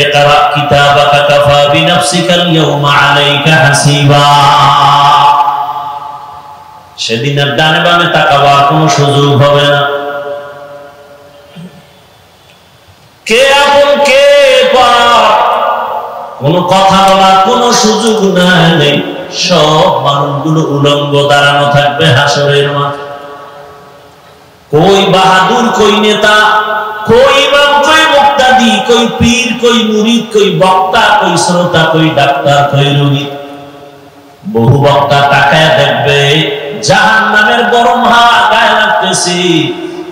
ইকরা কিতাবাকা কাফা বিনাফসিকাল ইয়াওমা আলাইকা হাসিবা। সেদিন আর ডানে বামে তাকাবার কোনো সুযোগ হবে না। কে আপন কে পর কোনো কথা বলার কোনো সুযোগ নাই। সব মানুষগুলো উলঙ্গ দাঁড়ানো থাকবে হাসরের মাঠে। কই বাহাদুর, কই নেতা, কই ইমাম, কই মুক্তাদি, কই পীর, কই মুরিদ, কই বক্তা, কই শ্রোতা, কই ডাক্তার, কই রোগী। বহু বক্তা তাকায় দেখবে জাহান্নামের গরম হাওয়া গায়ে লাগতেছে,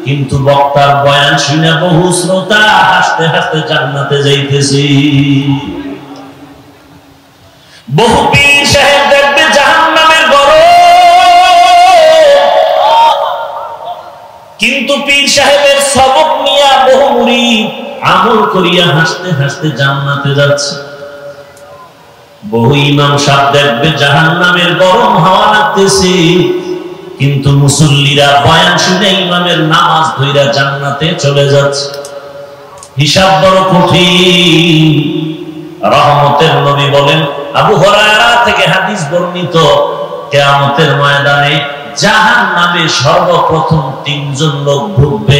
কিন্তু বক্তার বয়ান শুনে বহু শ্রোতা হাসতে হাসতে জান্নাতে যাইতেছে। বহু পীর সাহেব দেখবে জাহান্নামের গরম, কিন্তু পীর সাহেবের সবক নিয়ে বহু মুরিদ আমল করিয়া হাসতে হাসতে জান্নাতে যাচ্ছে। বহু ইমাম সাহেব দেখবে জাহান্নামের গরম হাওয়া লাগতেছে, কিন্তু মুসল্লিরা বয়ান শুনে ইমামের নামাজ ধইরা জান্নাতে চলে যাচ্ছে। হিসাব বড় কঠিন। রহমতের নবী বলেন, আবু হুরায়রা থেকে হাদিস বর্ণিত, কিয়ামতের ময়দানে জাহান্নামে সর্বপ্রথম তিনজন লোক ঢুকবে।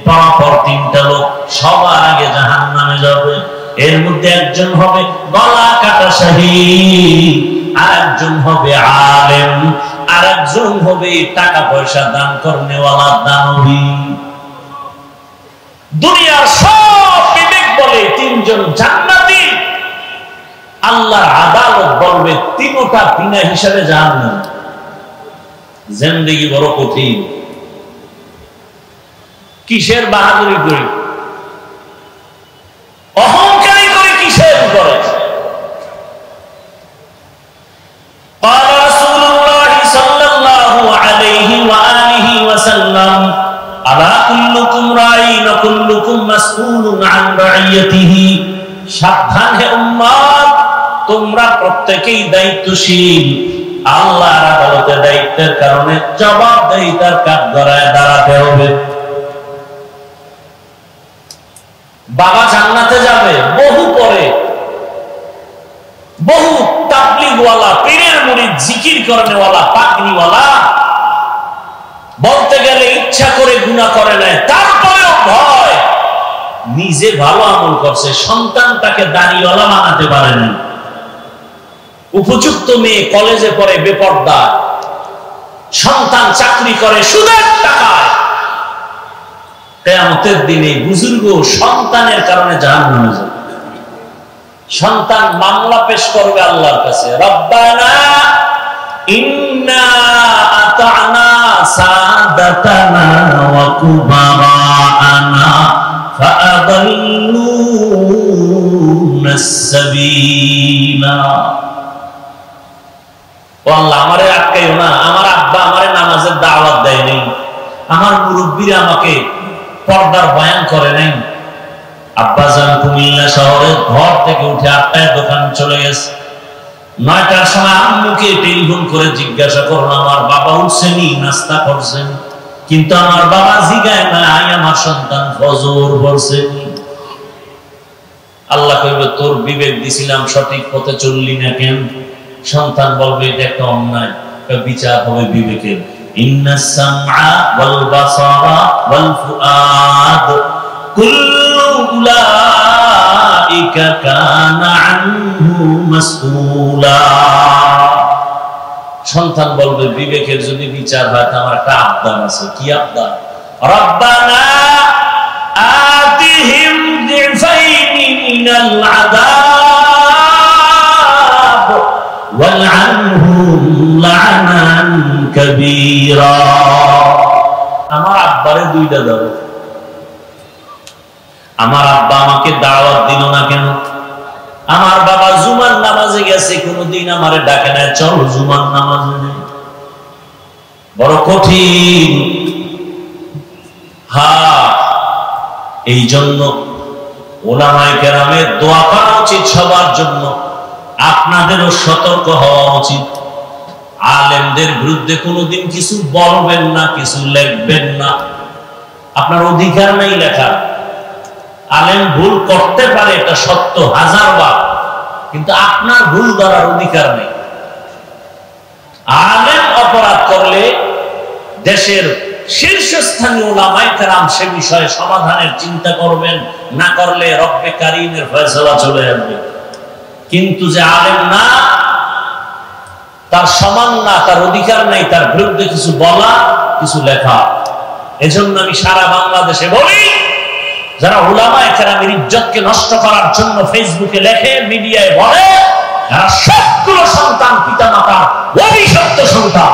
পরপর তিনটা লোক সবার আগে জাহান্নামে যাবে। এর মধ্যে একজন হবে গলা কাটা শাহীদ, আরেকজন হবে আলেম, আরেকজন হবে টাকা পয়সা দান করনেওয়ালা দানবী। দুনিয়ার সব বিবেক বলে তিনজন জান্নাতি, আল্লাহর আদালত বলবে তিনটা বিনা হিসাবে জাহান্নাম। জিন্দেগি বড় কঠিন। কিসের বাহাদুরি করি, অহংকারী করে কিসের উপরে? قال رسول الله صلى الله عليه وآله وسلم ألا كلكم راع وكلكم مسؤول عن رعيته। সাবধান হে উম্মত, তোমরা প্রত্যেকেই দায়িত্বশীল। আল্লাহর আদালতে দায়িত্বের কারণে জবাবদিহিতার কাঠগড়ায় দাঁড়াতে হবে। বাবা জান্নাতে যাবে বহু পরে, বহু তাবলীগওয়ালা, পীরের মুরিদ, জিকির করনেওয়ালা, পাগড়িওয়ালা বলতে গেলে ইচ্ছা করে গুনাহ করে নাই, তারপরেও ভয়। নিজে ভালো আমল করছে, সন্তানটাকে দাড়িওয়ালা বানাতে পারে না। উপযুক্ত মেয়ে কলেজে পড়ে বেপর্দা, সন্তান চাকরি করে সুদের টাকায়। কিয়ামতের দিনে বুজুর্গ সন্তানের কারণে জাহান্নামে যাবে। সন্তান মামলা পেশ করবে আল্লাহর কাছে, রব্বানা ইন্না আতা'না সাদাতানা ওয়া কুবারানা ফাআদাল্লুনাস সাবিলা। ও আল্লাহ, আমারে আটকাইও না। আমার আব্বা আমারে নামাজের দাওয়াত দেয় নাই, আমার মুরব্বীরা আমাকে পর্দার বয়ান করে নাই। আব্বাজান কুমিল্লা শহরে ঘর থেকে উঠে 8টায় দোকান চলে গেছে। 9টার সময় আম্মুকে টেলিফোন করে জিজ্ঞাসা করলো আমার বাবা উঠছেনি, নাস্তা করছেন? কিন্তু আমার বাবা জিগায় না, আমার সন্তান ফজর পড়ছেনি। আল্লাহ কইবে, তোর বিবেক দিছিলাম, সঠিক পথে চললি না কেন? সন্তান বলবে এটা একটা অন্যায়। বিচার হবে বিবেকের। ইন্নাস সামআ ওয়াল বাসারা ওয়াল ফুআদ কুল্লু উলাইকা কানা আনহু মাসউলা। সন্তান বলবে বিবেকের যদি বিচার হয়, আমার একটা আবদার আছে। কি আবদার? রব্বানা আতিহিম যিফাইনি মিনাল আযাব ওয়ালআনহুম লা'নান কাবীরা। আমার আব্বারে দুইটা দাও। আমার আব্বা আমাকে দাওয়াত দিল না কেন? আমার বাবা জুমার নামাজে গেছে, কোনদিন আমারে ডাকে না, চল জুমার নামাজে যাই। বড় কঠিন। হ্যাঁ, এই জন্য উলামায়ে কেরামের দোয়া করা উচিত সবার জন্য। আপনাদেরও সতর্ক হওয়া উচিত। আলেমদের বিরুদ্ধে কোনোদিন কিছু বলবেন না, কিছু লিখবেন না। আপনার অধিকার নেই লেখা। আলেম ভুল করতে পারে, এটা সত্য 1000 বার, কিন্তু আপনার ভুল ধরার অধিকার নেই। আলেম অপরাধ করলে দেশের শীর্ষস্থানীয় উলামায়ে কেরাম সে বিষয়ে সমাধানের চিন্তা করবেন, না করলে রব্বে কারীমের ফয়সালা চলে আসবে। কিন্তু যে আলেম না, তার সমান না, তার অধিকার নাই তার বিরুদ্ধে কিছু বলা, কিছু লেখা। এজন্য আমি সারা বাংলাদেশে বলি, যারা উলামায়ে কেরামের ইজ্জতকে নষ্ট করার জন্য ফেসবুকে লেখে, মিডিয়ায় বলে, এরা সবগুলো সন্তান পিতামাতার অভিশপ্ত সন্তান।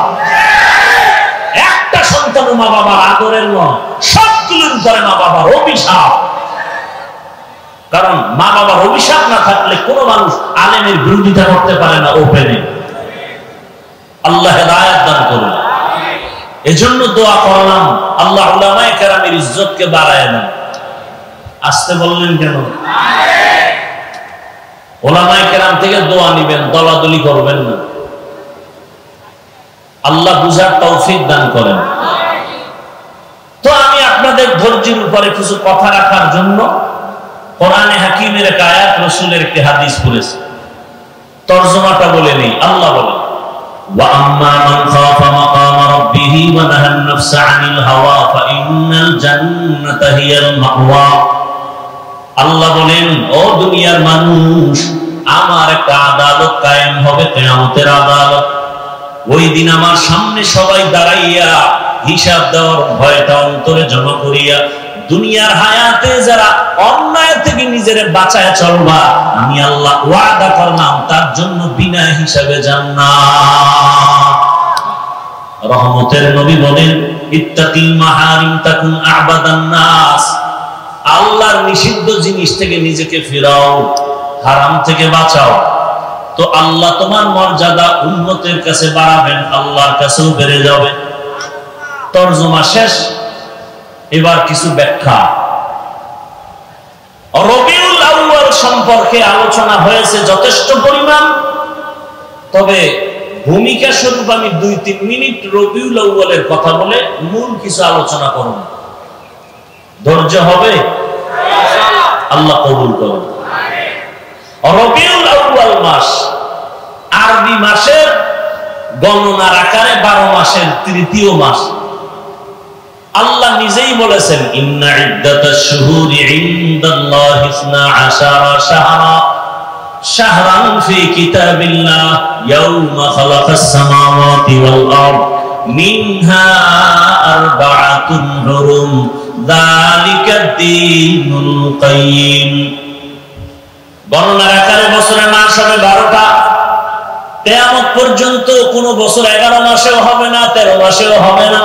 একটা সন্তান মা বাবার আদরের নয়, সবগুলোর উপরে মা বাবার অভিশাপ। কারণ মা বাবার অভিশাপ না থাকলে কোনো মানুষ আলেমের বিরোধিতা করতে পারে না ওপেনে। আল্লাহ হেদায়েত দান করুন। এজন্য দোয়া করলাম, আল্লাহ উলামায়ে কেরামের ইজ্জতকে বাড়ায় দেন। আসতে বললেন কেন? উলামায়ে কেরাম থেকে দোয়া নিবেন, দলাদলি করবেন না। আল্লাহ বুঝার তৌফিক দান করেন। তো আমি আপনাদের ধৈর্যের উপরে কিছু কথা রাখার জন্য কোরআনে হাকিমের এক আয়াত, রাসূলের একটি হাদিস পড়েছি। তরজমাটা বলে নেই। আল্লাহ বলেন, ওয়া আম্মা মান খাফা মাকাম রাব্বিহি ওয়া নাহান নাফসা আনিল হাওয়া ফাইন্নাল জান্নাতা হিয়াল মাওয়া। আল্লাহ বলেন, ও দুনিয়ার মানুষ, আমার একটা আদালত কায়েম হবে, কিয়ামতের আদালত। ওই দিন আমার সামনে সবাই দাঁড়াইয়া হিসাব দেওয়ার ভয়টা অন্তরে জমা করিয়া, দুনিয়ার হায়াতে যারা অন্যায় থেকে নিজের বাঁচায় চলবা, আমি আল্লাহ ওয়াদা করলাম তার জন্য বিনা হিসাবে জান্নাত। রহমতের নবী বলেন, ইত্তাকিল মাহারিম তাকুন আবাদান নাস। আল্লাহর নিষিদ্ধ জিনিস থেকে নিজেকে ফিরাও, হারাম থেকে বাঁচাও, তো আল্লাহ তোমার মর্যাদা উম্মতের কাছে বাড়াবেন, আল্লাহর কাছেও বেড়ে যাবে। তরজমা শেষ। এবার কিছু ব্যাখ্যা। রবিউল আউয়াল সম্পর্কে আলোচনা হয়েছে যথেষ্ট পরিমাণ, তবে ভূমিকা স্বরূপ আমি 2-3 মিনিট রবিউল আউয়ালের কথা বলে মূল কিছু আলোচনা করব। ধৈর্য হবে? আল্লাহ কবুল করুন। রবিউল আউয়াল মাস আরবি মাসের গণনার আকারে 12 মাসের তৃতীয় মাস। আল্লাহ নিজেই বলেছেন, ইন্না ইদ্দাতাশ শুহুরি ইনদাল্লাহি 12 শাহরা শাহরান ফি কিতাবিল্লাহ ইয়াওমা খালাকাস সামাওয়াতি ওয়াল আরদ মিনহা আরবাআতুন হুরুম যালিকা দ্বীনুল কাইয়্যিম। গণনার আকারে বছরের মাস হবে 12টা। কিয়ামত পর্যন্ত কোন বছর 11 মাসেও হবে না, 13 মাসেও হবে না।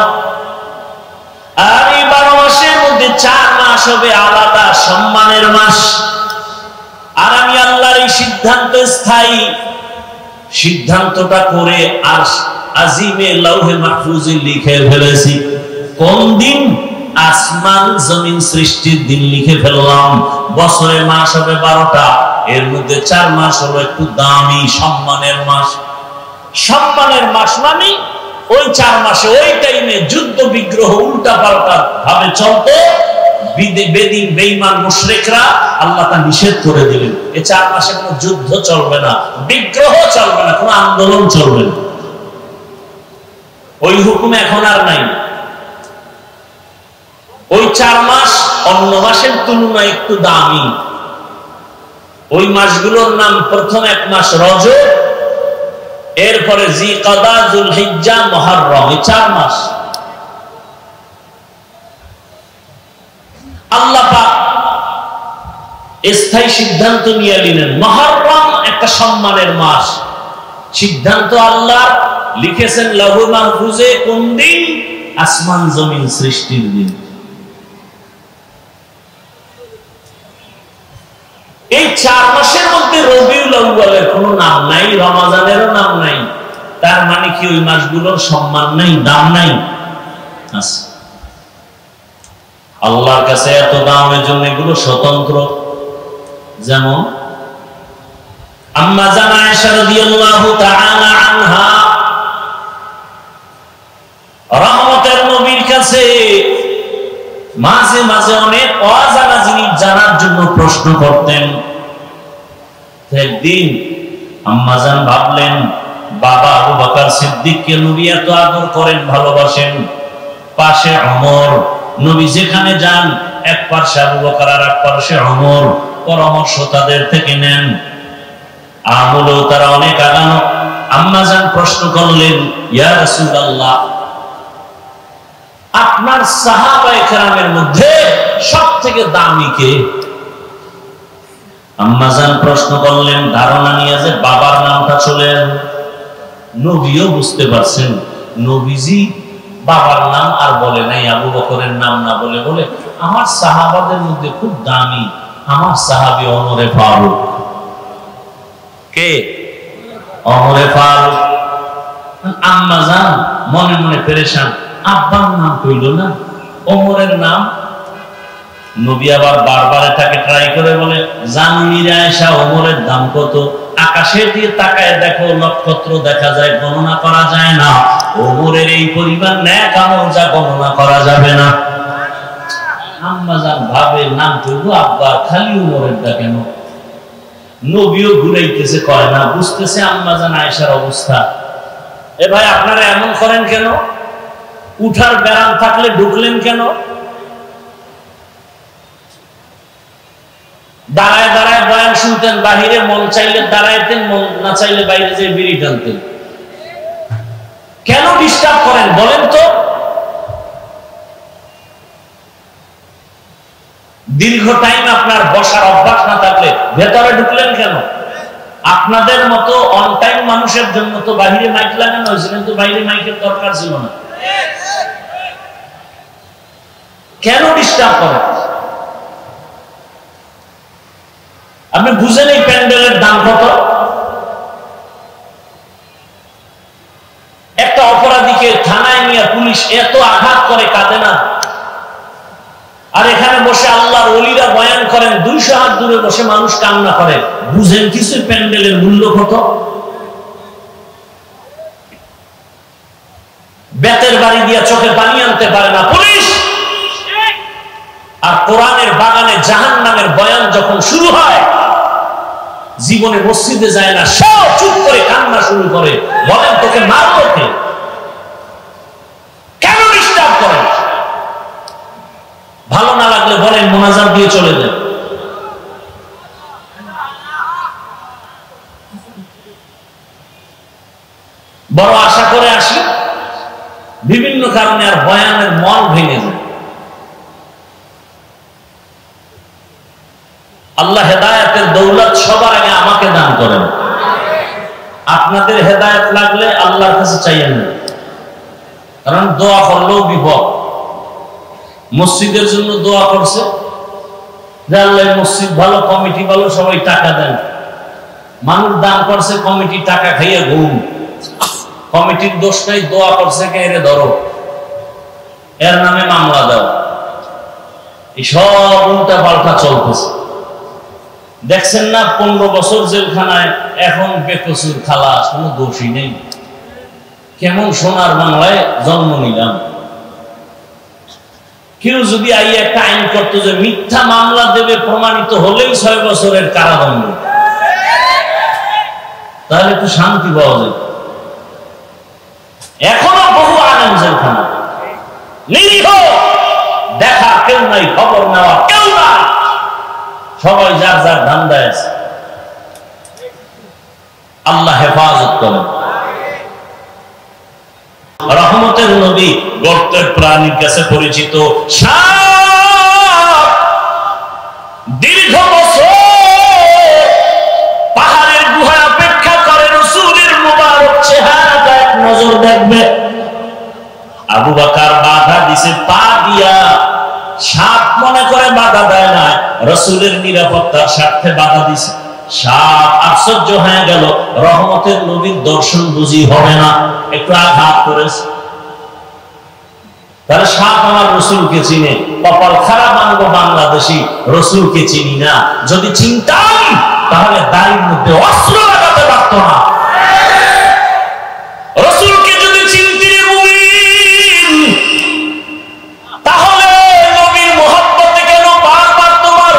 আর এই 12 মাসের মধ্যে 4 মাস হবে আলাদা সম্মানের মাস। আর আমি আল্লাহর এই সিদ্ধান্ত স্থায়ী, সিদ্ধান্তটা করে আর আজিমে লাউহে মাহফুজে লিখে ফেলেছি। কোন দিন? আসমান জমিন সৃষ্টির দিন লিখে ফেললাম। বছরের মাস হবে 12টা, এর মধ্যে 4 মাস হলো একটু দামি সম্মানের মাস। সম্মানের মাস মানে ওই 4 মাসে ওই টাইমে যুদ্ধ বিগ্রহ উল্টা পাল্টা ভাবে চলতো, বেদিন বেঈমান মুশরিকরা, আল্লাহ তা নিষেধ করে দিলেন। এই 4 মাসে কোনো যুদ্ধ চলবে না, বিগ্রহ চলবে না, কোনো আন্দোলন চলবে না। ওই হুকুম এখন আর নাই। ওই 4 মাস অন্য মাসের তুলনায় একটু দামি। ওই মাসগুলোর নাম, প্রথম 1 মাস রজব, এরপরে জিকাদা, যুলহিজ্জা, মুহররম, এই 4 মাস। আল্লাহ পাক স্থায়ী সিদ্ধান্ত নিয়ে নিলেন, মুহররম একটা সম্মানের মাস। সিদ্ধান্ত আল্লাহ লিখেছেন লাউহে মাহফুজে। কোন দিন? আসমান জমিন সৃষ্টির দিন। এই 4 মাসের মধ্যে রবিউল আউয়ালের কোনো নাম নাই, রমাজানেরও নাম নাই। তার মানে কি ওই মাসগুলোর সম্মান নাই, দাম নাই? আছে। আল্লাহর কাছে এত দামের জন্য এগুলো স্বতন্ত্র। যেমন আম্মা জান আয়েশা রাদিয়াল্লাহু তাআলা আনহা রহমতের নবীর কাছে মাঝে মাঝে অনেক অজানা জিনিস জানার জন্য প্রশ্ন করতেন। একদিন আম্মাজান ভাবলেন, বাবা আবু বকর সিদ্দিককে নবী এত আদর করেন, ভালোবাসেন, পাশে ওমর, নবী যেখানে যান এক পাশে আবু বকর আর এক পাশে ওমর, পরামর্শ তাদের থেকে নেন। আমলেও তারা অনেক আগানো। আম্মাজান প্রশ্ন করলেন, ইয়া রাসূলুল্লাহ, আপনার সাহাবায়ে কেরামের মধ্যে সবথেকে দামি কে? আম্মাজান প্রশ্ন করলেন, ধারণা নিয়ে যে বাবার নামটা চলে এলো। নবীও বুঝতে পারছেন নবীজি বাবার নাম আর বলে নাই, আবু বকরের নাম না বলে বলে আমার সাহাবাদের মধ্যে খুব দামি আমার সাহাবী ওমরে ফারুক। কে? ওমরে ফারুক। আম্মাজান মনে মনে পেরেশান, আব্বার নাম কইল না, ওমরের নাম। নবী আবার বারবার এটাকে ট্রাই করে বলে, জানি আয়েশা ওমরের দাম কত? আকাশের দিয়ে তাকায় দেখো, নক্ষত্র দেখা যায়, গণনা করা যায় না। ওমরের এই পরিমাণ নেক আমল যা গণনা করা যাবে না। আম্মাজান ভাবে নাম কইব আব্বার, খালি ওমরের দা কেন? নবীও ঘুরাইতেছে, কয় না, বুঝতেছে আম্মাজান আয়েশার অবস্থা। এ ভাই আপনারা এমন করেন কেন? উঠার ব্যারাম থাকলে ঢুকলেন কেন? দাঁড়ায় দাঁড়ায় বয়ান শুনতেন, বাহিরে মন চাইলে দাঁড়াইতেন, মন না চাইলে বাইরে যে বিড়ি টানতেন। কেন ডিস্টার্ব করেন বলেন তো? দীর্ঘ টাইম আপনার বসার অভ্যাস না থাকলে ভেতরে ঢুকলেন কেন? আপনাদের মতো অন টাইম মানুষের জন্য তো বাহিরে মাইক লাগানো হয়েছে, কিন্তু বাইরে মাইকের দরকার ছিল না। কেন ডিস্টার্ব করেন? আপনি বুঝেন এই প্যান্ডেলের দাম কত? একটা অপরাধীকে থানায় নিয়ে পুলিশ এত আঘাত করে, কাঁদে না? আর এখানে বসে আল্লাহর ওলিরা বয়ান করেন, 200 হাত দূরে বসে মানুষ কান্না করে। বুঝেন কিছু প্যান্ডেলের মূল্য কত? বেতের বাড়ি দিয়ে চোখে পানি আনতে পারে না পুলিশ। আর কোরআনের বাগানে জাহান্নামের বয়ান যখন শুরু হয়, জীবনে মসজিদে যায় না, সব চুপ করে কান্না শুরু করে। বলেন তোকে মারবো কে? কেন ডিস্টার্ব করেন? ভালো না লাগলে বলেন, মোনাজাত দিয়ে চলে যান। বড় আশা করে আসি, বিভিন্ন কারণে আর বয়ানের মন ভেঙে যায়। আল্লাহ হেদায়েতের দৌলত সবার আগে আমাকে দান করেন। আপনাদের হেদায়েত লাগলে আল্লাহর কাছে চাইয়েন না, কারণ দোয়া করলেও বিপদ। মসজিদের জন্য দোয়া করছে যে আল্লাহ মসজিদ ভালো, কমিটি ভালো, সবাই টাকা দেন। মানুষ দান করছে, কমিটি টাকা খাইয়ে ঘুম। কমিটির দোষ নাই, দোয়া করছে কে এরে ধরো, এর নামে মামলা দাও। এই সব উল্টা পাল্টা চলতেছে। দেখছেন না 15 বছর জেলখানায়, এখন বেকসুর খালাস, কোনো দোষী নেই। কেমন সোনার বাংলায় জন্ম নিলাম। কেউ যদি একটা আইন করতো যে মিথ্যা মামলা দেবে, প্রমাণিত হলেই 6 বছরের কারাদণ্ড, তাহলে একটু শান্তি পাওয়া যায়। এখনো বহু আলেম জেলখানা, নিরীহ, দেখা কেউ নাই, খবর নেওয়া কেউ নাই, সবাই যার যার ধান্দায় আছে। আল্লাহ হেফাজত করেন। রহমতের নবী গর্তের প্রাণীর কাছে পরিচিত। দীর্ঘ বছর পাহাড়ের গুহায় অপেক্ষা করে রাসূলের মুবারক চেহারাটা এক নজর দেখবে। আবু বকর বাধা দিছে, পা দিয়া, সাপ মনে করে বাধা দেয় না, রাসূলের নিরাপত্তার স্বার্থে বাধা দিছে। সাপ আশ্চর্য হয়ে গেল, রহমতের নবীর দর্শন বুঝি হবে না, একটু আঘাত করেছে। তাহলে সাপ আমার রাসূলকে চিনে, কপাল খারাপ আনবো বাংলাদেশি, রাসূলকে চিনি না। যদি চিনতাম তাহলে দাড়ির মধ্যে অস্ত্র লাগাতে পারতো না। রাসূলকে যদি চিনতে তাহলে নবীর মহব্বতে কেন বারবার তোমার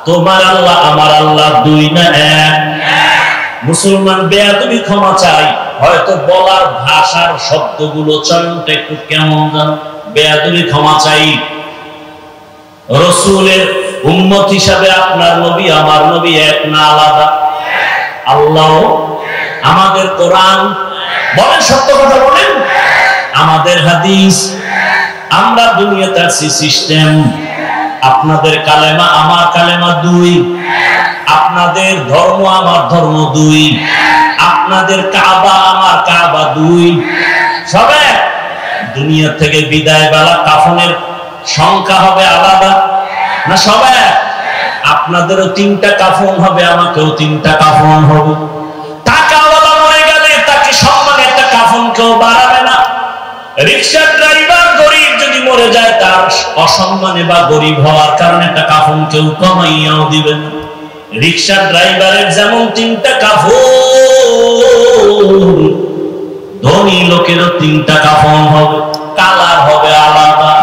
তোমার আল্লাহ আমার আল্লাহ দুই না এক? মুসলমান বেয়াদবি ক্ষমা চাই, হয়তো বলার ভাষার শব্দগুলো চয়নটা একটু কেমন জানো, বেয়াদবি ক্ষমা চাই। রসুলের উম্মত হিসাবে আপনার নবী আমার নবী এক না আলাদা? আল্লাহ, আমাদের কোরআন, বলেন সত্য কথা বলেন, আমাদের হাদিস, আমরা দুনিয়াতে আছি সিস্টেম। আপনাদের কালেমা আমার কালেমা দুই, আপনাদের ধর্ম আমার ধর্ম দুই, আপনাদের কাবা আমার কাবা দুই, সবে দুনিয়া থেকে বিদায় বেলা কাফনের সংখ্যা হবে আলাদা না? সবে আপনাদেরও 3টা কাফন হবে, আমাকেও 3টা কাফন হবে। টাকাওয়ালা মরে গেলে তাকে সম্মান একটা কাফন কেউ বাড়াবে না। রিক্সা ড্রাইভার গরিব যদি মরে যায় তার অসম্মানে বা গরিব হওয়ার কারণে একটা কাফন কেউ কমাইয়াও দিবে না। রিক্সা ড্রাইভারের যেমন 3টা কাফন, ধনী লোকেরও 3টা কাফন হবে, কালার হবে আলাদা।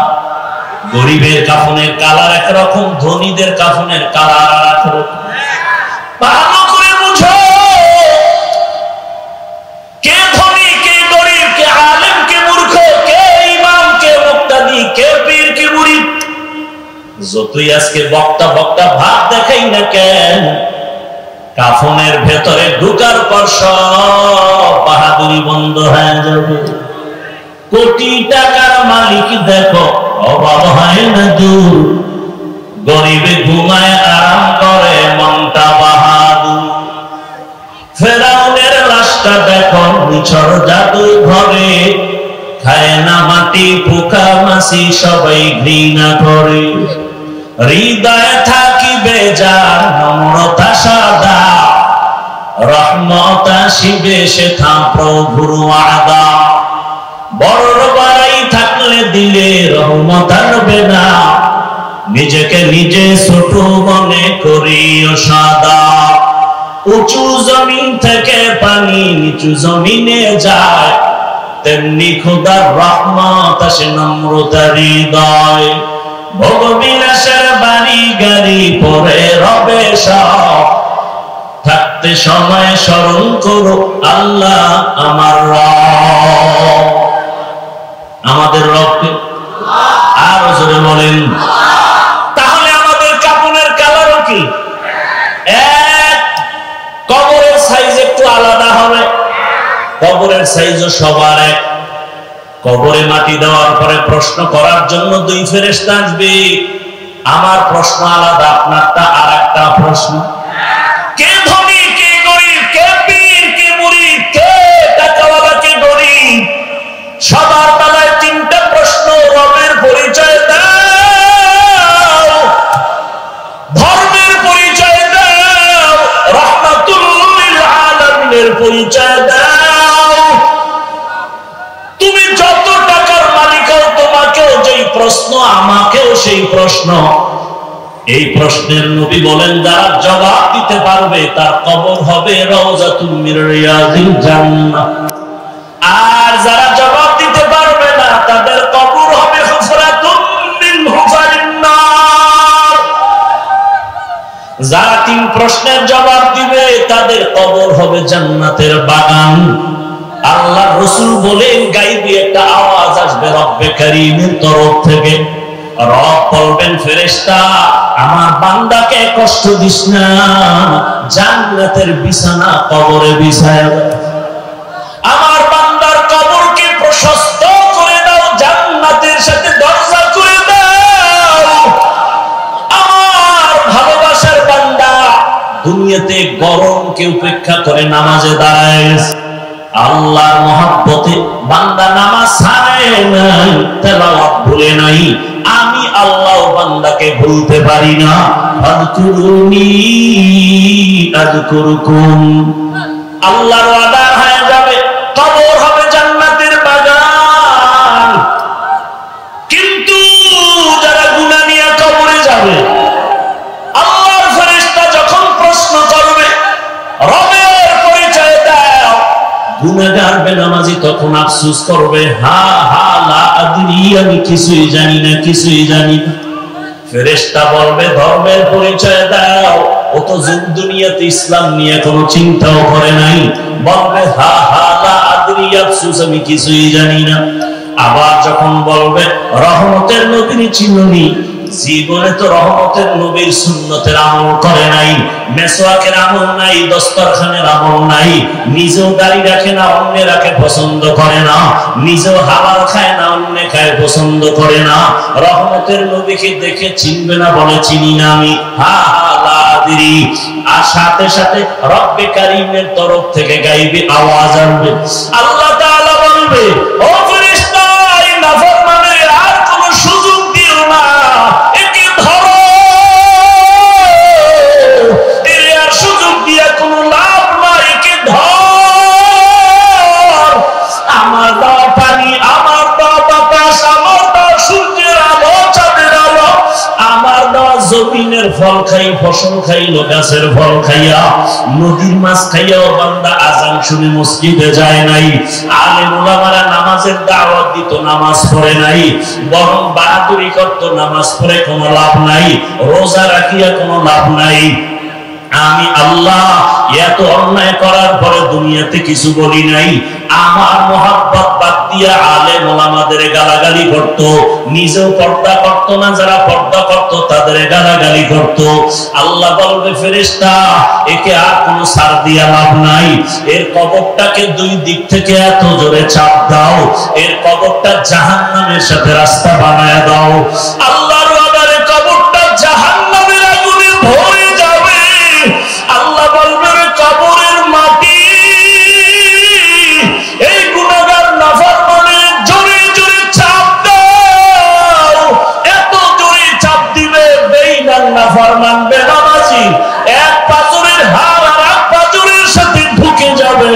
গরিবের কাফনের কালার একরকম, ধনীদের কাফনের কালার আর একরকম। ভালো করে বুঝো, কে ধনী কে গরিব, কে আলেম কে মূর্খ, কে ইমাম কে মুক্তাদি, কে পীর কে মুরিদ। যতই আজকে বক্তা বক্তা ভাব দেখাই না কেন, কাফনের ভেতরে ঢুকার পর সব বাহাদুরি বন্ধ হয়ে যাবে। কোটি টাকার মালিক দেখো অভাব হয় না দূর, গরিবে ঘুমায় আরাম করে মনটা বাহাদুর। ফেরাউনের লাশটা দেখো নিছর জাদু ঘরে, খায় না মাটি পোকা মাছি সবাই ঘৃণা করে। হৃদয়ে থাকিবে যার নম্রতা সাদা, রহমত আসিবে সেথা প্রভুর ওয়াদা। বড় বাড়াই থাকলে দিলে রহমত আনবে না, নিজেকে নিজে ছোট মনে করিও সাদা। উঁচু জমিন থেকে পানি নিচু জমিনে যায়, তেমনি খোদার রহমত আসে নম্রতার হৃদয়। ভোগবিলাসের বাড়ি গাড়ি পরে রবে সব, থাকতে সময় স্মরণ করো আল্লাহ আমার রব। আমাদের রবকে আরো জোরে বলেন। তাহলে আমাদের কাপনের কালারও কি এক? কবরের সাইজ একটু আলাদা হবে, কবরের সাইজও সবার এক। কবরে মাটি দেওয়ার পরে প্রশ্ন করার জন্য 2 ফেরেশতা আসবে। আমার প্রশ্ন আলাদা, আপনারটা আর একটা প্রশ্ন। কে ধনী কে গরিব, কে পীর কে মুরিদ, কে টাকাওয়ালা কে গরিব, সবার বেলায় 3টা প্রশ্ন। রবের পরিচয় দাও, ধর্মের পরিচয় দাও, রাহমাতুল লিল আলামিনের পরিচয় দাও। তুমি যত টাকার মালিক হও, তোমাকেও যেই প্রশ্ন আমাকেও সেই প্রশ্ন। এই প্রশ্নের নবী বলেন যারা জবাব দিতে পারবে তার কবর হবে রওজাতুম মির রিয়াজিল জান্নাহ, আর যারা জবাব দিতে পারবে না তাদের কবর হবে হুফরাতুম মিন হুফারিন নার। যারা 3 প্রশ্নের জবাব দিবে তাদের কবর হবে জান্নাতের বাগান। আল্লাহ রাসূল বলেন গায়বী একটা আওয়াজ আসবে রব্বে কারীমের তরফ থেকে। রব বলবেন ফেরেশতা আমার বান্দাকে কষ্ট দিস না, জান্নাতের বিছানা কবরে বিছায় দাও। আমার বান্দার কবরকে প্রশস্ত করে দাও, জান্নাতের সাথে দরজা করে দাও। আমার ভালোবাসার বান্দা দুনিয়াতে গরমকে উপেক্ষা করে নামাজে দাঁড়ায়, আল্লাহর মহব্বতে বান্দা নামাজ ছাড়ে নাই, তেলাওয়াত ভুলে নাই। আমি আল্লাহ বান্দাকে ভুলতে পারি না। ফাযকুরুনি আযকুরুকুম। আল্লাহর ওয়াদা হয়ে যাবে, কবর হবে জান্নাতের বাগান। কিন্তু যারা গুনাহ নিয়ে কবরে যাবে, আল্লাহর ফেরেশতা যখন প্রশ্ন করবে রবের পরিচয় দাও, গুনাহগার বেনামাজি তখন আফসোস করবে, হা হা লা আদরি, আমি কিছুই জানি না, কিছুই জানি না। ফেরেশতা বলবে ধর্মের পরিচয় দাও। ও তো দুনিয়াতে ইসলাম নিয়ে কোনো চিন্তাও করে নাই। বলবে হা হা লা আদরি, আফসোস আমি কিছুই জানি না। আবার যখন বলবে রহমতের নবীর চিনুনি, জীবনে তো রহমতের নবীর সুন্নতের আমল করে নাই, মেসওয়াকের আমল নাই, দস্তরখানের আমল নাই, নিজেও দাড়ি রাখে না, অন্য রাখে পছন্দ করে না, নিজেও হালাল খায় না, অন্য খায় পছন্দ করে না। রহমতের নবীকে দেখে চিনবে না, বলে চিনি না আমি, হা হা লা আদরি। আর সাথে সাথে রব্বে কারীমের তরফ থেকে গাইবে আওয়াজ আসবে, আল্লাহ তাআলা বলবে ও ফেরেশতা, এই নাফরমানের আর কোনো সুযোগ দিও না, একে ধরো, এর আর সুযোগ দিয়া কোনো লাভ নাই, একে ধর। আমার দাও পানি, আমার দাও বাতাস, আমার দাও সূর্যের আলো, চাঁদের আলো, আমার দাও জমিনের ফল খাই, ফসল খাইলো, গাছের ফল খাইয়া, নদীর মাছ খাইয়াও বান্দা আযান শুনে মসজিদে যায় নাই। আলেম ওলামারা নামাজের দাওয়াত দিত, নামাজ পড়ে নাই, বরং বাহাদুরি করত, নামাজ পড়ে কোনো লাভ নাই, রোজা রাখিয়া কোনো লাভ নাই। আমি আল্লাহ এত অন্যায় করার পরে দুনিয়াতে কিছু বলি নাই, আমার মহব্বত বাদ দিয়া আলেম ওলামাদের গালাগালি করত, নিজেও পর্দা করত না, যারা পর্দা করত তাদের গালাগালি করত। আল্লাহ বলবে ফেরেশতা, একে আর কোনো ছাড় দিয়া লাভ নাই, এর কবরটাকে দুই দিক থেকে এত জোরে চাপ দাও, এর কবরটা জাহান্নামের সাথে রাস্তা বানায় দাও। আল্লাহর ওয়াদারে কবরটা জাহান্নামের আগুনে ভরে যাবে। আল্লাহ বলবে কবরের মাটি এই গুনাহগার নাফরমানের জোরে জোরে চাপ দাও। এত জোরে চাপ দিবে বেঈমান নাফরমান বেনামাজি এক পাথরের হাড় আর এক পাথরের সাথে ঢুকে যাবে,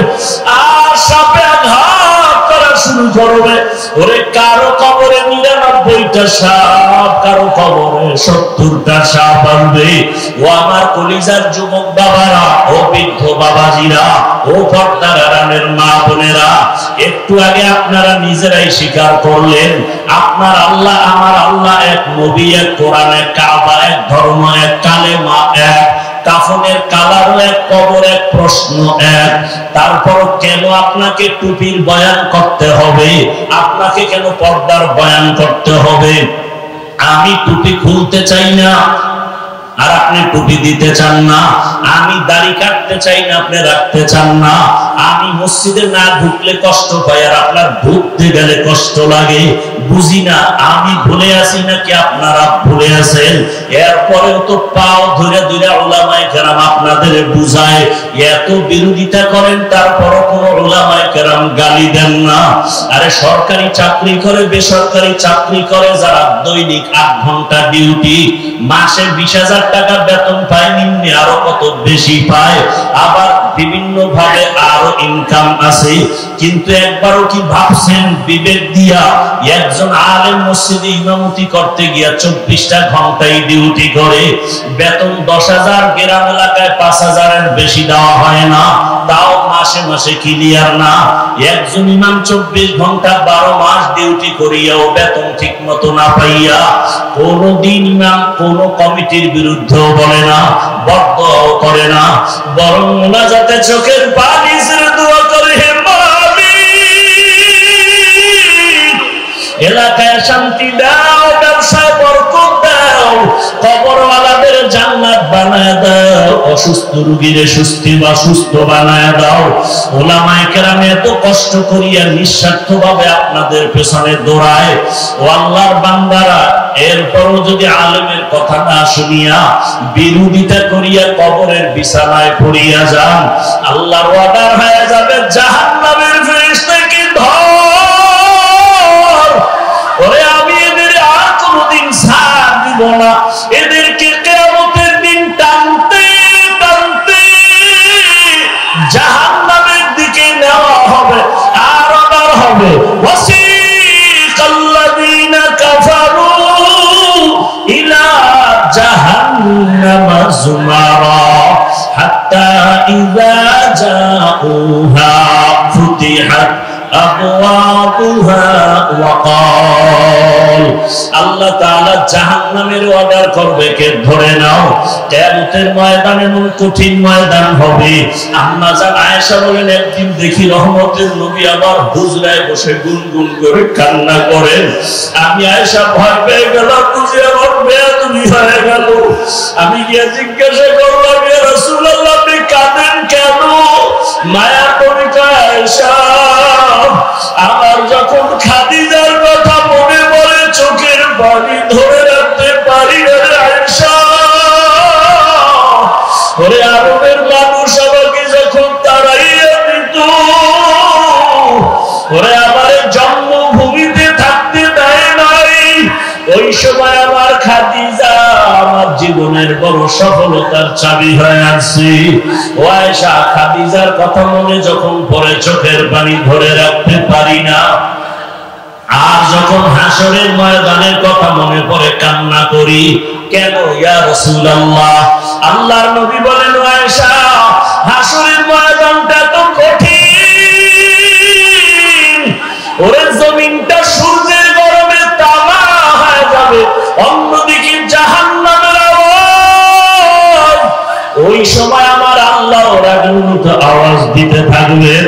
আর সাপে আঘাত করা শুরু করবে। ওরে কারো কবরে ৯৯টা সাপ, কারো কবরে ৭০টা সাপ আসবে। ও আমার কলিজার যুবক বাবারা, ও বৃদ্ধ বাবাজিরা, ও পর্দার আড়ালের মা বোনেরা, একটু আগে আপনারা নিজেরাই স্বীকার করলেন আপনার আল্লাহ আমার আল্লাহ এক, নবী এক, কোরআন এক, কাবা এক, ধর্ম এক, কালেমা এক, কাফনের কালার এক, কবর এক, প্রশ্ন এক। তারপর কেন আপনাকে টুপির বয়ান করতে হবে? আপনাকে কেন পর্দার বয়ান করতে হবে? আমি টুপি খুলতে চাই না আর আপনি টুপি দিতে চান না, আমি দাড়ি কাটতে চাই না, আপনি রাখতে চান না, আমি মসজিদে না ঢুকলে কষ্ট পাই আর আপনার ঢুকতে গেলে কষ্ট লাগে। বুঝি না আমি ভুলে আছি নাকি আপনারা ভুলে আছেন। এরপরেও তো পাও ধরে ধরে উলামায়ে কেরাম আপনাদের বুঝায়, এত বিরোধিতা করেন তারপরও কোনো উলামায়ে কেরাম গালি দেন না। আরে সরকারি চাকরি করে, বেসরকারি চাকরি করে যারা দৈনিক ৮ ঘন্টা ডিউটি, মাসে ২০,০০০ টাকা বেতন পায়, নিম্নে আরো কত বেশি পায়, আবার বিভিন্ন ভাবে আরো ইনকাম আছে। কিন্তু একবারও কি ভাবছেন বিবেক দিয়া একজন আলেম মসজিদে ইমামতি করতে গিয়া ২৪টা ঘন্টায় ডিউটি করে, বেতন ১০,০০০, গ্রাম এলাকায় ৫,০০০ এর বেশি দেওয়া হয় না, তাও মাসে মাসে ক্লিয়ার না। একজন ইমাম ২৪ ঘন্টা ১২ মাস ডিউটি করিয়াও বেতন ঠিক মতো না পাইয়া কোনদিন ইমাম কোন কমিটির বিরুদ্ধেও বলে না, বদদোয়াও করে না, বরং মুনাজাতে চোখের পানি ছেড়ে দোয়া করে, হে মালিক এলাকায় শান্তি দাও, ব্যবসায় বরকত দাও, কবরওয়ালাদের জান্নাত বানায় দাও, অসুস্থ রোগীদের সুস্থ বানায় দাও। উলামায়ে কেরাম এত কষ্ট করিয়া নিঃস্বার্থভাবে আপনাদের পেছনে দৌড়ায়। ও আল্লাহর বান্দারা, এরপরও যদি আলেমের কথা না শুনিয়া বিরোধিতা করিয়া কবরের বিছানায় পড়িয়া যান, আল্লাহর ওয়াদা হয়ে যাবে জাহান্নামের ফেরেশতাকে ধর। ওরে আমি এদের আর কোনদিন ছাড় দিব না, এদেরকে কিয়ামতের দিন টানতে টানতে জাহান্নামের দিকে নেওয়া হবে। আর অর্ডার হবে, ওয়াসিকাল্লাযীনা কাফারু ইলা জাহান্নামা যুমারা হাত্তা ইযা জাউহা ফুতিহাত أبوابها وقال আল্লাহ তাআলা জাহান্নামের অর্ডার করবে কে ধরে নাও কিয়ামতের ময়দান এমন কঠিন ময়দান হবে আম্মা জান আয়েশা বলেন একদিন দেখি রহমতের নবী আবার হুজরায় বসে গুনগুন করে কান্না করেন আমি আয়েশা ভয় পেয়ে গেলাম বুঝি আমার বেয়াদবি হয়ে গেল আমি গিয়ে জিজ্ঞাসা করলাম ইয়া রাসূলুল্লাহ আপনি কাঁদেন কেন মায়া কবিতা আয়েশা আমার যখন খাদিজার কথা মনে পড়ে চোখের পানি ধরে রাখতে পারি না আয়েশা ওরে আরবের মানুষ আমাকে যখন তাড়াইয়া দিত ওরে আমার জন্মভূমিতে থাকতে দেয় নাই ওই সময় আমার খাদিজা আমার জীবনের বড় সফলতার চাবি হয়ে আছে ও আয়েশা খাদিজার কথা মনে যখন পড়ে চোখের পানি ধরে রাখতে পারি না আর যখন হাসরের ময়দানের কথা মনে পড়ে কান্না করি কেন ইয়া রাসূলুল্লাহ আল্লাহর নবী বলেন ও আয়েশা হাসরের ময়দানটা তো কঠিন ওরে জমিনটা সূর্যের গরমে তামা হয়ে যাবে অন্যদিকে জাহান্নামের আওয়াজ ওই সময় আমার আল্লাহ রাগমুত আওয়াজ দিতে থাকবেন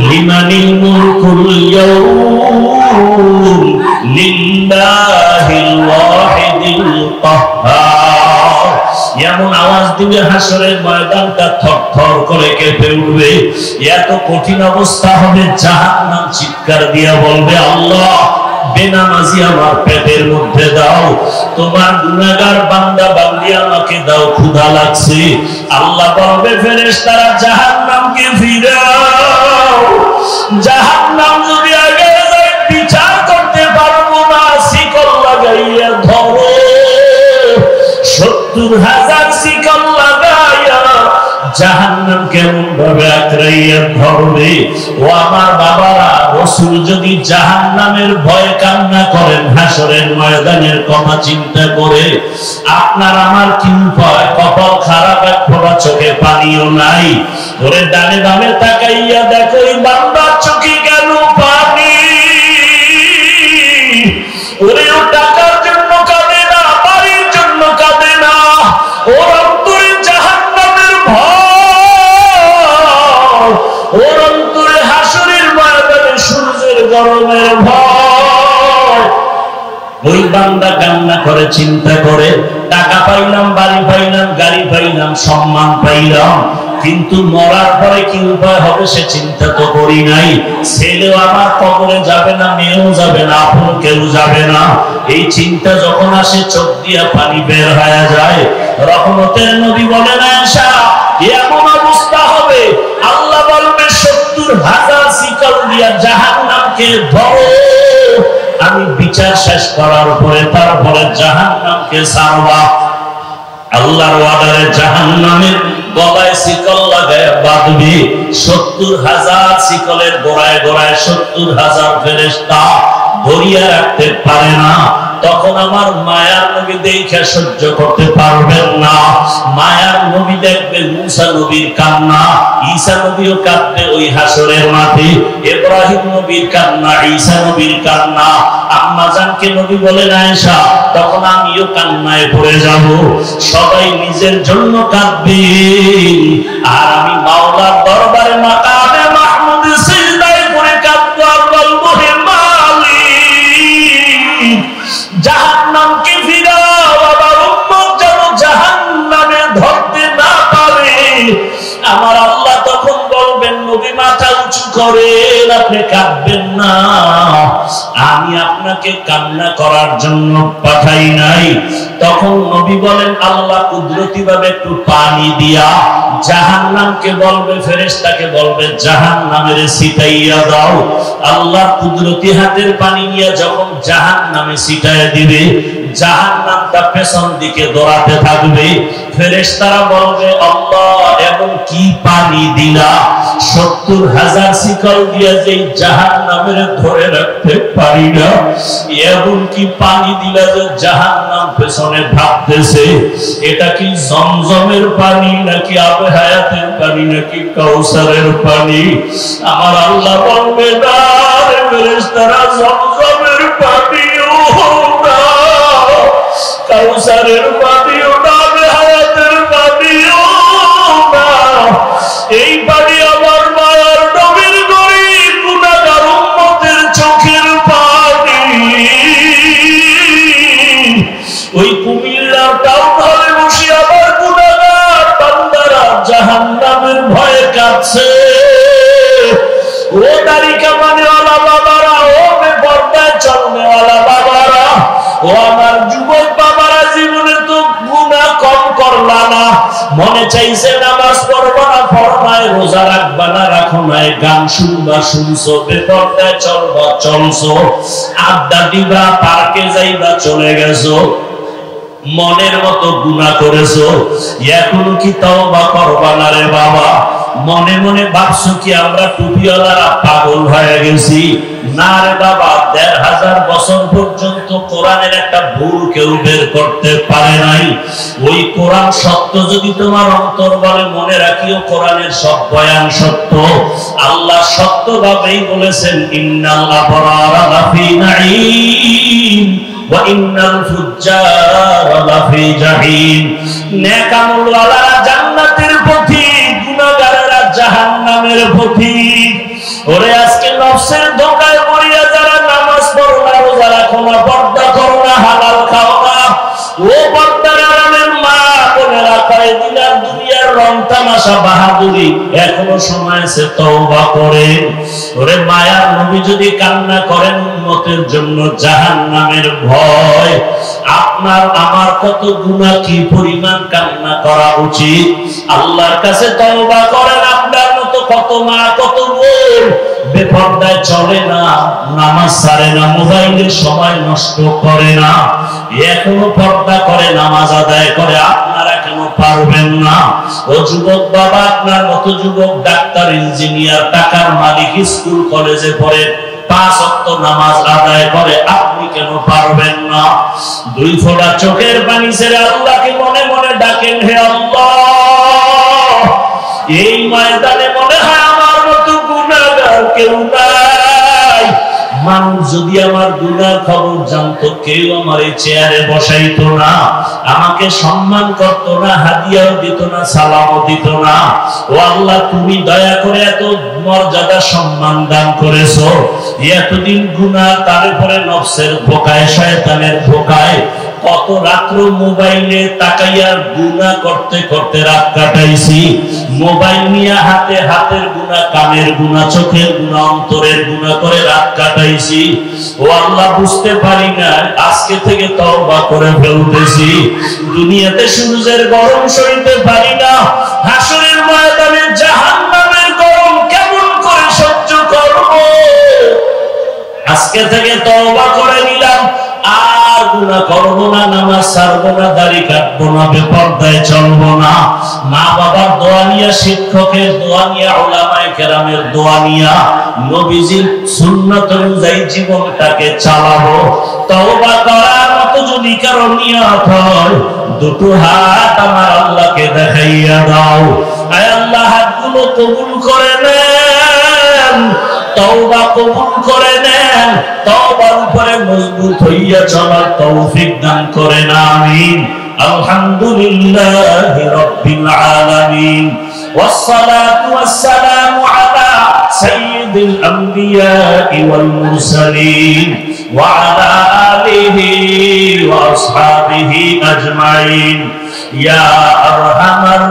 লিমানিল মুলকুল ইয়াউম লিল্লাহিল ওয়াহিদিল কাহ্হার এমন আওয়াজ দিবে হাসরের ময়দানটা থরথর করে কেঁপে উঠবে এত কঠিন অবস্থা হবে জাহান্নাম চিৎকার দিয়ে বলবে আল্লাহ বেনামাজি আমার পেটের মধ্যে দাও তোমার গুনাহগার বান্দা বান্দি আমাকে দাও ক্ষুধা লাগছে আল্লাহ বলবে ফেরেশতারা জাহান্নামকে ফিরাও জাহান্নাম যদি আগে যায় বিচার করতে পারবো না শিকল লাগাইয়া ধরো ৭০,০০০ শিকল লাগাইয়া জাহান্নাম কেমন ভাবে আঁকড়াইয়া ধরবে ও আমার বাবারা রাসূল যদি জাহান্নামের ভয়ে কান্না করেন হাসরের ময়দানের কথা চিন্তা করে আপনার আমার কি উপায় কপাল খারাপ এক ফোঁটা চোখে পানিও নাই ওরে ডানে বামে তাকাইয়া দেখো এই বান্দার চোখে কেন পানি ওরে ও টাকার জন্য কাঁদে না বাড়ির জন্য কাঁদে না ওর অন্তরে জাহান্নামের ভয় ওর অন্তরে হাসরের ময়দানে সূর্যের গরমের ভয় ওই বান্দা কান্না করে চিন্তা করে টাকা পাইলাম বাড়ি পাইলাম গাড়ি পাইলাম সম্মান পাইলাম কিন্তু মরার পরে কি উপায় হবে সে চিন্তা তো করি নাই ছেলেও আমার কবরে যাবে না মেয়েও যাবে না আপন কেউ যাবে না এই চিন্তা যখন আসে চোখ দিয়া পানি বের হয়ে যায় রহমতের নবী বলেন আয়েশা এমন অবস্থা হবে আল্লাহ বলবে ৭০,০০০ শিকল দিয়া জাহান্নামকে ধরো আমি বিচার শেষ করার পরে তারপরে জাহান্নামকে ছাড়বা আল্লাহর ওয়াদারে জাহান্নামের গলায় শিকল লাগায় বাঁধবে ৭০,০০০ শিকলের গোড়ায় গোড়ায় ৭০,০০০ ফেরেশতা ধরিয়া রাখতে পারে না তখন আমার মায়ার নবী দেখে সহ্য করতে পারবেন না মায়ার নবী দেখবে মুসা নবীর কান্না ঈসা নবীও কাঁদবে ওই হাসরের মাঠে ইব্রাহিম নবীর কান্না ঈসা নবীর কান্না আম্মা জানকে নবী বলেন আয়েশা তখন আমিও কান্নায় পড়ে যাব সবাই নিজের জন্য কাঁদবে আর আমি মাওলার দরবারে মাকামে মাহমুদ সিজদায় পড়ে কাঁদবো আর বলবো হে মালিক জাহান্নামকে ফিরাও আমার উম্মত যেন জাহান্নামে ধরতে না পারে আমার আল্লাহ তখন বলবেন নবী মাথা উঁচু করেন আপনি কাঁদবেন না আমি আপনাকে কান্না করার জন্য পাঠাই নাই তখন নবী বলেন আল্লাহ কুদরতি ভাবে একটু পানি দিয়া জাহান্নামকে বলবে ফেরেশতাকে বলবে জাহান্নামের ছিটাইয়া দাও আল্লাহ কুদরতি হাতের পানি নিয়ে যখন জাহান্নামে ছিটাইয়া দিবে জাহান্নামটা পেছন দিকে দৌড়াতে থাকবে। ফেরেশতারা বলবে, আল্লাহ এমন কি পানি দিলা, 70,000 শিকল দিয়ে যে জাহান্নামের ধরে রাখতে পারি না, এমন কি পানি দিলা যে জাহান্নাম পেছনে ভাবতেছে। এটা কি জমজমের পানি নাকি আবে হায়াতের পানি নাকি কাউসারের পানি? আমার আল্লাহ বলবে, না রে ফেরেশতারা, জমজমের পানিও না, কাউসারের পানিও না, আবে হায়াতের পানিও না। এই পানি আমার মায়ার নবীর গরীব গুনাহগার উম্মতের চোখের পানি। ওই কুমিল্লার টাউন হলে বসে আমার গুনাহগার বান্দারা জাহান্নামের ভয়ে কাঁদছে। ও দাড়ি কামানেওয়ালা বাবারা, ও বেপরদায় চলনেওয়ালা বাবারা, ও আমার যুবক বাবারা, জীবনে তো গুনাহ কম করলা না, মনে চাইছে নামাজ পড়বা না পড়বায়, রোজা রাখবা না রাখো নাই, গান শুনবা শুনছো, বেপরদায় চলবা চলছো, আড্ডা দিবা পার্কে যাইবা চলে গেছো, মনের মতো গুনাহ করেছো, এখনো কি তওবা করবা না রে বাবা? মনে মনে ভাবছো কি আমরা টুপিওয়ালারা পাগল হয়ে গেছি? না রে বাবা, ১৫০০ বছর পর্যন্ত কোরআনের একটা ভুল কেউ বের করতে পারে নাই। ওই কোরআন সত্য যদি তোমার অন্তর বলে, মনে রাখিও কোরআনের সব বয়ান সত্য। আল্লাহ সত্যভাবেই বলেছেন, ইন্নাল আবরারা লাফি নাঈম ওয়া ইন্নাল ফুজ্জারা লাফি জাহিম। নেক আমলওয়ালারা জান্নাতের পথিক, গুনাহগারেরা জাহান্নামের পথিক। ওরে আজকে নফসের ধোঁকায় পড়িয়া যারা নামাজ পড়ো না, রোজা রাখো না, পর্দা করো না, হালাল খাও না, ও পর্দার আড়ালের মা বোনেরা, কয়েকদিনের দুনিয়ার রং তামাশা বাহাদুরি, এখনো সময় আছে তওবা করেন। ওরে মায়ার নবী যদি কান্না করেন উম্মতের জন্য জাহান্নামের ভয়, আপনার আমার কত গুনাহ, কি পরিমাণ কান্না করা উচিত। আল্লাহর কাছে তওবা করেন। আপনার মতো কত মা কত বোন বেপরদায় চলে না, নামাজ ছাড়ে না, মোবাইলের সময় নষ্ট করে না, এখনো পর্দা করে নামাজ আদায় করে, আপনারা কেন পারবেন না? ও যুবক বাবা, আপনার মতো যুবক ডাক্তার, ইঞ্জিনিয়ার, টাকার মালিক, স্কুল কলেজে পড়ে, 5 ওয়াক্ত নামাজ আদায় করে, আপনি কেন পারবেন না? 2 ফোঁটা চোখের পানি ছেড়ে আল্লাহকে মনে মনে ডাকেন, হে আল্লাহ, এই ময়দানে মনে হয় আমার মতো গুনাহগার কেউ নাই। মানুষ যদি আমার গুনার খবর জানতো, কেউ আমার এই চেয়ারে বসাইতো না, আমাকে সম্মান করতো না, হাদিয়াও দিত না, সালামও দিত না। ও আল্লাহ, তুমি দয়া করে এত মর্যাদা সম্মান দান করেছো। এতদিন গুনাহ, তারপরে নফসের ধোঁকায়, শয়তানের ধোঁকায় কত রাত্র মোবাইলে তাকাইয়া গুনাহ করতে করতে রাত কাটাইছি। মোবাইল নিয়ে হাতে, হাতের গুনাহ, কানের গুনাহ, চোখের গুনাহ, অন্তরের গুনাহ করে রাত কাটাইছি। ও আল্লাহ, বুঝতে পারি না, আজকে থেকে তওবা করে ফেলতেছি। দুনিয়াতে সূর্যের গরম সইতে পারি না, হাসরের ময়দানে জাহান্নামের গরম কেমন করে সহ্য করব? আজকে থেকে তওবা করে নিলাম, আর গুনাহ করবো না, নামাজ ছাড়বো না, দাড়ি কাটবো না, বেপরদায় চলবো না। মা বাবার দোয়া নিয়া, শিক্ষকের দোয়া নিয়া, উলামায়ে কেরামের দোয়া নিয়া, নবীজির সুন্নাত অনুযায়ী জীবনটাকে চালাবো। তওবা করার মতো যদি কারো নিয়ত হয়, 2 হাত আমার আল্লাহকে দেখাইয়া দাও। আয় আল্লাহ, হাতগুলো কবুল করে নেন, তওবা কবুল করে নেন, তওবার উপরে মজবুত হইয়া চলার তৌফিক দান করেন, আমিন। আলহামদুলিল্লাহি রাব্বিল আলামিন, ওয়াসসালাতু ওয়াসসালামু আলা সাইয়্যিদিল আমবিয়াই ওয়াল মুরসালিন ওয়া আলা আলিহি ওয়া আসহাবিহি আজমাইন। ইয়া আরহামার